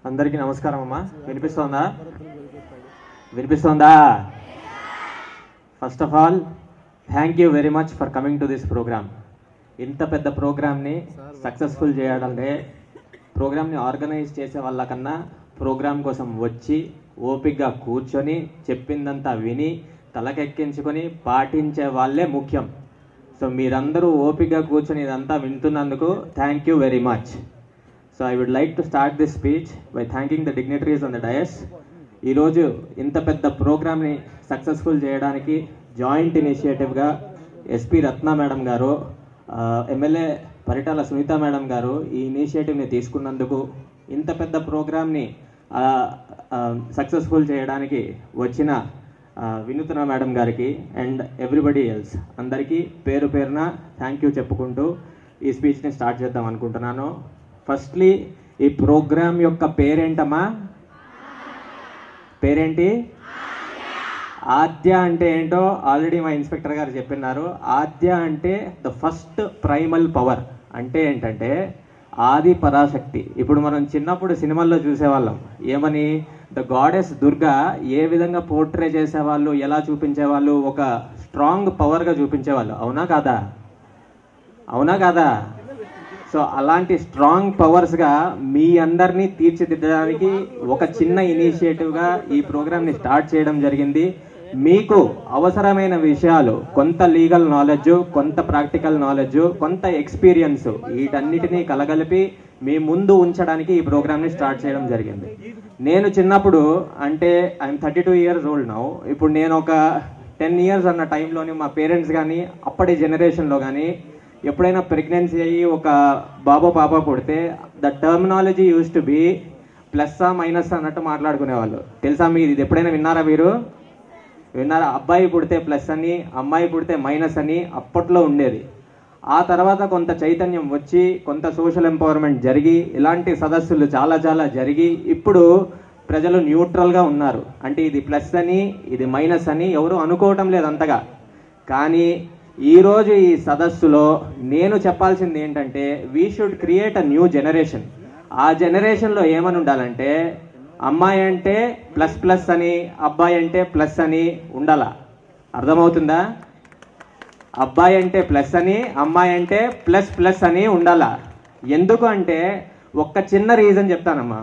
అందరికీ నమస్కారం అమ్మా. వినిపిస్తోందా? First of all thank you very much for coming to this programme. ఇంత పెద్ద ప్రోగ్రామ్ని సక్సెస్ఫుల్ చేయాలంటే ప్రోగ్రామ్ని ఆర్గనైజ్ చేసే వాళ్ళకన్నా ప్రోగ్రామ్ కోసం వచ్చి ఓపికగా కూర్చొని చెప్పిందంతా విని తలకెక్కించుకొని పాటించే వాళ్ళే ముఖ్యం. సో మీరందరూ ఓపికగా కూర్చొని ఇదంతా వింటున్నందుకు thank you very much. So I would like to start this speech by thanking the dignitaries on the dais. ఈరోజు ఇంత పెద్ద ప్రోగ్రామ్ని సక్సెస్ఫుల్ చేయడానికి జాయింట్ ఇనిషియేటివ్గా ఎస్పీ రత్న మేడం గారు, ఎమ్మెల్యే పరిటాల సునీత మేడం గారు ఈ ఇనిషియేటివ్ని తీసుకున్నందుకు, ఇంత పెద్ద ప్రోగ్రామ్ని సక్సెస్ఫుల్ చేయడానికి వచ్చిన వినూత్న మేడం గారికి అండ్ ఎవ్రీబడి ఎల్స్ అందరికీ పేరు పేరున థ్యాంక్ యూ చెప్పుకుంటూ ఈ స్పీచ్ని స్టార్ట్ చేద్దాం అనుకుంటున్నాను. ఫస్ట్లీ ఈ ప్రోగ్రామ్ యొక్క పేరేంటమ్మా? పేరేంటి? ఆద్య అంటే ఏంటో ఆల్రెడీ మా ఇన్స్పెక్టర్ గారు చెప్పినారు. ఆద్య అంటే ద ఫస్ట్ ప్రైమల్ పవర్. అంటే ఏంటంటే ఆది పరాశక్తి. ఇప్పుడు మనం చిన్నప్పుడు సినిమాల్లో చూసేవాళ్ళం ఏమని, ద గాడెస్ దుర్గా ఏ విధంగా పోర్ట్రే చేసేవాళ్ళు, ఎలా చూపించేవాళ్ళు, ఒక స్ట్రాంగ్ పవర్గా చూపించేవాళ్ళు. అవునా కాదా? అవునా కాదా? సో అలాంటి స్ట్రాంగ్ పవర్స్గా మీ అందరినీ తీర్చిదిద్దడానికి ఒక చిన్న ఇనిషియేటివ్గా ఈ ప్రోగ్రామ్ని స్టార్ట్ చేయడం జరిగింది. మీకు అవసరమైన విషయాలు, కొంత లీగల్ నాలెడ్జ్, కొంత ప్రాక్టికల్ నాలెడ్జ్, కొంత ఎక్స్పీరియన్స్, వీటన్నిటినీ కలగలిపి మీ ముందు ఉంచడానికి ఈ ప్రోగ్రామ్ని స్టార్ట్ చేయడం జరిగింది. నేను చిన్నప్పుడు అంటే ఐఎమ్ 32 years old నౌ. ఇప్పుడు నేను ఒక 10 years అన్న టైంలోని మా పేరెంట్స్ కానీ అప్పటి జనరేషన్లో కానీ ఎప్పుడైనా ప్రెగ్నెన్సీ అయ్యి ఒక బాబో పాప పుడితే the terminology used to be ప్లస్సా మైనస్ అన్నట్టు మాట్లాడుకునేవాళ్ళు. తెలుసా? మీరు ఇది ఎప్పుడైనా విన్నారా? మీరు విన్నారా? అబ్బాయి పుడితే ప్లస్ అని, అమ్మాయి పుడితే మైనస్ అని అప్పట్లో ఉండేది. ఆ తర్వాత కొంత చైతన్యం వచ్చి, కొంత సోషల్ ఎంపవర్మెంట్ జరిగి, ఇలాంటి సదస్సులు చాలా చాలా జరిగి ఇప్పుడు ప్రజలు న్యూట్రల్గా ఉన్నారు. అంటే ఇది ప్లస్ అని, ఇది మైనస్ అని ఎవరు అనుకోవటం లేదు అంతగా. కానీ ఈరోజు ఈ సదస్సులో నేను చెప్పాల్సింది ఏంటంటే we should create a new generation. ఆ జనరేషన్లో ఏమని ఉండాలంటే అమ్మాయి అంటే ప్లస్ ప్లస్ అని, అబ్బాయి అంటే ప్లస్ అని ఉండాలా? అర్థమవుతుందా? అబ్బాయి అంటే ప్లస్ అని, అమ్మాయి అంటే ప్లస్ ప్లస్ అని ఉండాలా? ఎందుకు అంటే ఒక్క చిన్న రీజన్ చెప్తానమ్మా.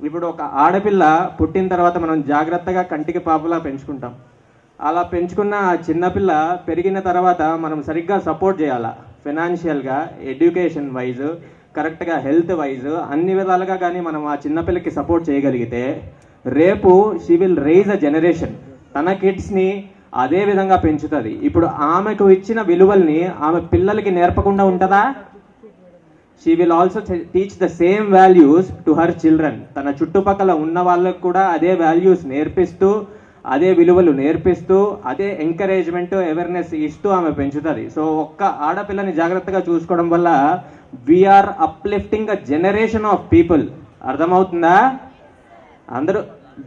ఇప్పుడు ఒక ఆడపిల్ల పుట్టిన తర్వాత మనం జాగ్రత్తగా కంటికి పాపలా పెంచుకుంటాం. అలా పెంచుకున్న ఆ చిన్నపిల్ల పెరిగిన తర్వాత మనం సరిగ్గా సపోర్ట్ చేయాలా, ఫైనాన్షియల్గా, ఎడ్యుకేషన్ వైజ్, కరెక్ట్గా హెల్త్ వైజ్, అన్ని విధాలుగా కానీ మనం ఆ చిన్నపిల్లకి సపోర్ట్ చేయగలిగితే రేపు she will rise a generation. తన కిడ్స్ని అదే విధంగా పెంచుతుంది. ఇప్పుడు ఆమెకు ఇచ్చిన విలువల్ని ఆమె పిల్లలకి నేర్పకుండా ఉంటుందా? She will also teach the same values to her children. తన చుట్టుపక్కల ఉన్న వాళ్ళకు కూడా అదే వాల్యూస్ నేర్పిస్తూ, అదే విలువలు నేర్పిస్తూ, అదే ఎంకరేజ్మెంట్, అవేర్నెస్ ఇస్తూ ఆమె పెంచుతుంది. సో ఒక్క ఆడపిల్లని జాగ్రత్తగా చూసుకోవడం వల్ల we're uplifting a generation of people. అర్థమవుతుందా? అందరూ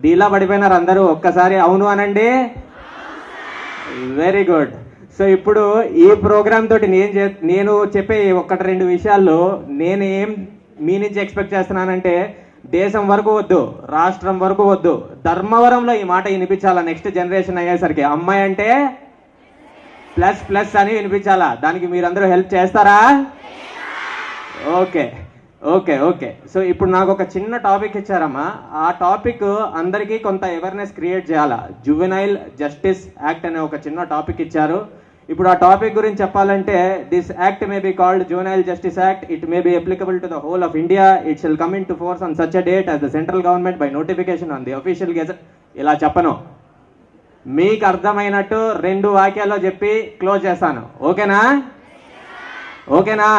డీలా పడిపోయినారు. అందరూ ఒక్కసారి అవును అనండి. Very good. సో ఇప్పుడు ఈ ప్రోగ్రామ్ తోటి నేను చెప్పే 1-2 విషయాల్లో నేను ఏం మీ నుంచి ఎక్స్పెక్ట్ చేస్తున్నానంటే, దేశం వరకు వద్దు, రాష్ట్రం వరకు వద్దు, ధర్మవరంలో ఈ మాట వినిపించాలా. నెక్స్ట్ జనరేషన్ అయ్యేసరికి అమ్మాయి అంటే ప్లస్ ప్లస్ అని వినిపించాలా. దానికి మీరందరూ హెల్ప్ చేస్తారా? Okay okay okay. సో ఇప్పుడు నాకు ఒక చిన్న టాపిక్ ఇచ్చారమ్మా. ఆ టాపిక్ అందరికీ కొంత అవేర్నెస్ క్రియేట్ చేయాలా. జువెనైల్ జస్టిస్ యాక్ట్ అనే ఒక చిన్న టాపిక్ ఇచ్చారు. ఇప్పుడు ఆ టాపిక్ గురించి చెప్పాలంటే this act may be called juvenile justice act. It may be applicable to the whole of India. It shall come in to force on such a date as the central government by notification on the official gazette. ఇలా చెప్పను, మీకు అర్థమైనట్టు 2 వాక్యాల్లో చెప్పి close చేస్తాను. ఓకేనా? ఓకేనా?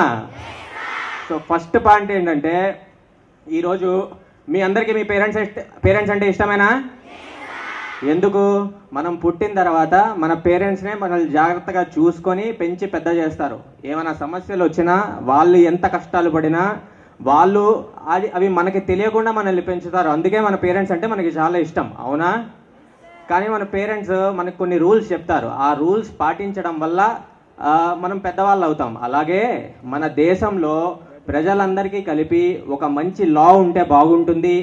So first point ఏంటంటే, ఈరోజు మీ అందరికీ మీ పేరెంట్స్ అంటే ఇష్టమేనా? ఎందుకు? మనం పుట్టిన తర్వాత మన పేరెంట్స్నే మనల్ని జాగ్రత్తగా చూసుకొని పెంచి పెద్ద చేస్తారు. ఏమైనా సమస్యలు వచ్చినా, వాళ్ళు ఎంత కష్టాలు పడినా వాళ్ళు అవి మనకి తెలియకుండా మనల్ని పెంచుతారు. అందుకే మన పేరెంట్స్ అంటే మనకి చాలా ఇష్టం. అవునా? కానీ మన పేరెంట్స్ మనకు కొన్ని రూల్స్ చెప్తారు. ఆ రూల్స్ పాటించడం వల్ల మనం పెద్దవాళ్ళు అవుతాం. అలాగే మన దేశంలో ప్రజలందరికీ కలిపి ఒక మంచి లా ఉంటే బాగుంటుంది,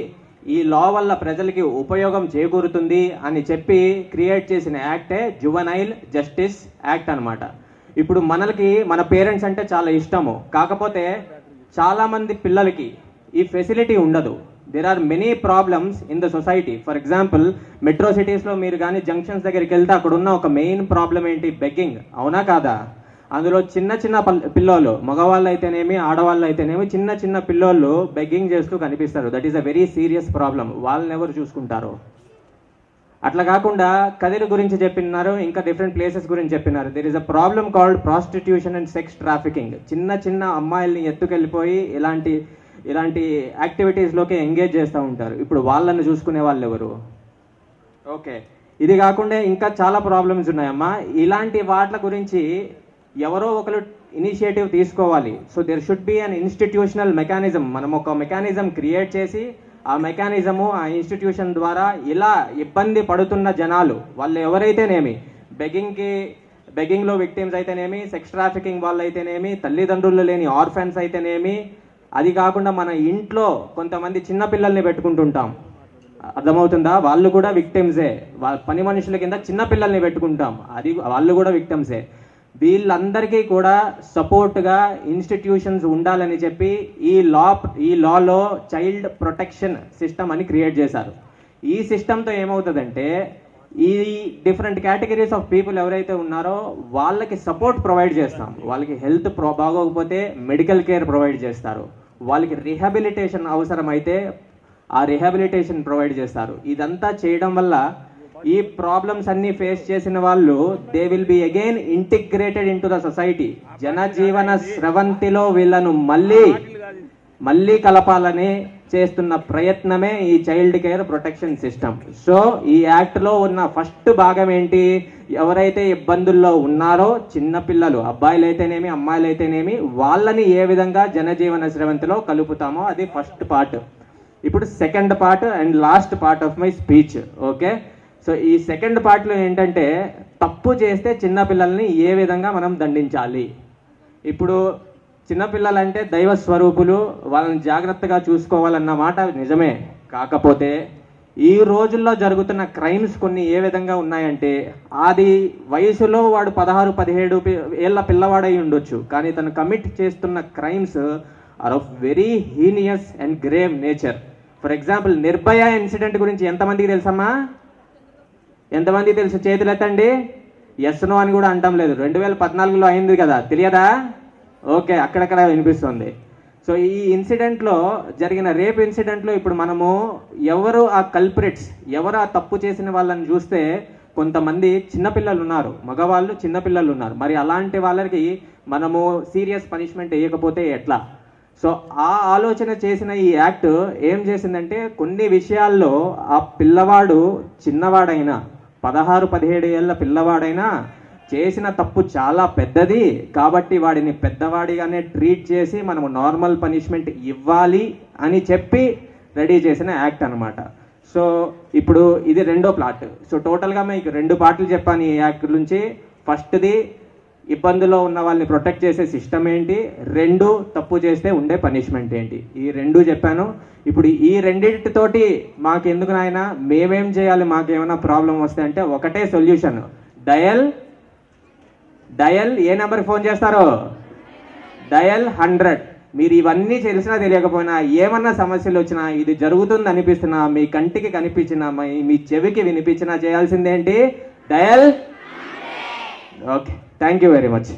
ఈ లా వల్ల ప్రజలకి ఉపయోగం చేకూరుతుంది అని చెప్పి క్రియేట్ చేసిన యాక్టే జువెనైల్ జస్టిస్ యాక్ట్ అన్నమాట. ఇప్పుడు మన పేరెంట్స్ అంటే చాలా ఇష్టము, కాకపోతే చాలామంది పిల్లలకి ఈ ఫెసిలిటీ ఉండదు. There are many problems in the society. For example metro సిటీస్లో మీరు కానీ జంక్షన్స్ దగ్గరికి వెళ్తే అక్కడ ఉన్న ఒక మెయిన్ ప్రాబ్లం ఏంటి? బెగ్గింగ్, అవునా కాదా? అందులో చిన్న చిన్న పిల్లోళ్ళు, మగవాళ్ళు అయితేనేమి ఆడవాళ్ళు అయితేనేమి, చిన్న చిన్న పిల్లోళ్ళు బెగ్గింగ్ చేస్తూ కనిపిస్తారు. That is a very serious problem. వాళ్ళని ఎవరు చూసుకుంటారు? అట్లా కాకుండా కదిరి గురించి చెప్పినారు, ఇంకా డిఫరెంట్ ప్లేసెస్ గురించి చెప్పినారు. There is a problem called prostitution and sex trafficking. చిన్న చిన్న అమ్మాయిల్ని ఎత్తుకెళ్ళిపోయి ఇలాంటి యాక్టివిటీస్లోకి ఎంగేజ్ చేస్తూ ఉంటారు. ఇప్పుడు వాళ్ళని చూసుకునే వాళ్ళు ఎవరు? ఓకే, ఇది కాకుండా ఇంకా చాలా ప్రాబ్లమ్స్ ఉన్నాయమ్మా. ఇలాంటి వాటి గురించి ఎవరో ఒకరు ఇనిషియేటివ్ తీసుకోవాలి. So there should be an institutional mechanism. మనం ఒక మెకానిజం క్రియేట్ చేసి ఆ మెకానిజము, ఆ ఇన్స్టిట్యూషన్ ద్వారా ఇలా ఇబ్బంది పడుతున్న జనాలు, వాళ్ళు ఎవరైతేనేమి, బెగ్గింగ్లో విక్టిమ్స్ అయితేనేమి, సెక్స్ ట్రాఫికింగ్ వాళ్ళు అయితేనేమి, తల్లిదండ్రులు లేని ఆర్ఫన్స్ అయితేనేమి, అది కాకుండా మన ఇంట్లో కొంతమంది చిన్నపిల్లల్ని పెట్టుకుంటుంటాం, అర్థమవుతుందా? వాళ్ళు కూడా విక్టిమ్సే. పని మనుషుల కింద చిన్నపిల్లల్ని పెట్టుకుంటాం, అది వాళ్ళు కూడా విక్టిమ్సే. వీళ్ళందరికీ కూడా సపోర్ట్గా ఇన్స్టిట్యూషన్స్ ఉండాలని చెప్పి ఈ లాలో చైల్డ్ ప్రొటెక్షన్ సిస్టమ్ అని క్రియేట్ చేశారు. ఈ సిస్టంతో ఏమవుతుందంటే ఈ డిఫరెంట్ కేటగిరీస్ ఆఫ్ పీపుల్ ఎవరైతే ఉన్నారో వాళ్ళకి సపోర్ట్ ప్రొవైడ్ చేస్తాం. వాళ్ళకి హెల్త్ బాగోకపోతే మెడికల్ కేర్ ప్రొవైడ్ చేస్తారు. వాళ్ళకి రిహాబిలిటేషన్ అవసరమైతే ఆ రిహాబిలిటేషన్ ప్రొవైడ్ చేస్తారు. ఇదంతా చేయడం వల్ల ఈ ప్రాబ్లమ్స్ అన్ని ఫేస్ చేసిన వాళ్ళు they will be again integrated into the society. జనజీవన స్రవంతిలో వీళ్ళను మళ్ళీ కలపాలని చేస్తున్న ప్రయత్నమే ఈ child care protection system. So ఈ యాక్ట్లో ఉన్న ఫస్ట్ భాగం ఏంటి? ఎవరైతే ఇబ్బందుల్లో ఉన్నారో చిన్నపిల్లలు, అబ్బాయిలు అయితేనేమి అమ్మాయిలు అయితేనేమి, వాళ్ళని ఏ విధంగా జనజీవన స్రవంతిలో కలుపుతామో అది ఫస్ట్ పార్ట్. ఇప్పుడు second part and last part of my speech. Okay, so ఈ సెకండ్ పార్ట్లో ఏంటంటే తప్పు చేస్తే చిన్నపిల్లల్ని ఏ విధంగా మనం దండించాలి. ఇప్పుడు చిన్నపిల్లలంటే దైవ స్వరూపులు, వాళ్ళని జాగ్రత్తగా చూసుకోవాలన్న మాట నిజమే. కాకపోతే ఈ రోజుల్లో జరుగుతున్న క్రైమ్స్ కొన్ని ఏ విధంగా ఉన్నాయంటే, అది వయసులో వాడు 16-17 ఏళ్ళ పిల్లవాడై ఉండొచ్చు, కానీ తను కమిట్ చేస్తున్న crimes are of very heinous and grave nature. For example Nirbhaya incident గురించి ఎంతమందికి తెలుసమ్మా? ఎంతమంది తెలుసు? చేతులు ఎత్తండి. ఎస్ నో అని కూడా అంటాం లేదు. 2014లో అయింది కదా, తెలియదా? ఓకే, అక్కడక్కడ వినిపిస్తుంది. సో ఈ ఇన్సిడెంట్లో జరిగిన రేప్ ఇన్సిడెంట్లో ఇప్పుడు మనము ఎవరు ఆ కల్ప్రిట్స్, ఎవరు ఆ తప్పు చేసిన వాళ్ళని చూస్తే కొంతమంది చిన్నపిల్లలు ఉన్నారు, మగవాళ్ళు చిన్నపిల్లలు ఉన్నారు. మరి అలాంటి వాళ్ళకి మనము సీరియస్ పనిష్మెంట్ వేయకపోతే ఎట్లా? సో ఆ ఆలోచన చేసిన ఈ యాక్ట్ ఏం చేసిందంటే కొన్ని విషయాల్లో ఆ పిల్లవాడు చిన్నవాడైనా 16-17 ఏళ్ళ పిల్లవాడైనా చేసిన తప్పు చాలా పెద్దది కాబట్టి వాడిని పెద్దవాడిగానే ట్రీట్ చేసి మనము నార్మల్ పనిష్మెంట్ ఇవ్వాలి అని చెప్పి రెడీ చేసిన యాక్ట్ అనమాట. సో ఇప్పుడు ఇది రెండో ప్లాట్. సో టోటల్గా మీకు 2 పార్ట్లు చెప్పాను ఈ యాక్ట్ నుంచి. ఫస్ట్ది ఇబ్బందులో ఉన్న వాళ్ళని ప్రొటెక్ట్ చేసే సిస్టమ్ ఏంటి, 2 తప్పు చేస్తే ఉండే పనిష్మెంట్ ఏంటి, ఈ 2 చెప్పాను. ఇప్పుడు ఈ రెండింటితోటి మాకెందుకు నాయన, మేమేం చేయాలి, మాకేమైనా ప్రాబ్లం వస్తే అంటే ఒకటే సొల్యూషన్, డయల్ ఏ నెంబర్కి ఫోన్ చేస్తారో, డయల్ 100. మీరు ఇవన్నీ తెలిసినా తెలియకపోయినా ఏమన్నా సమస్యలు వచ్చినా, ఇది జరుగుతుంది అనిపిస్తున్నా, మీ కంటికి కనిపించినా, మీ చెవికి వినిపించినా చేయాల్సిందేంటి, dial. Okay, thank you very much.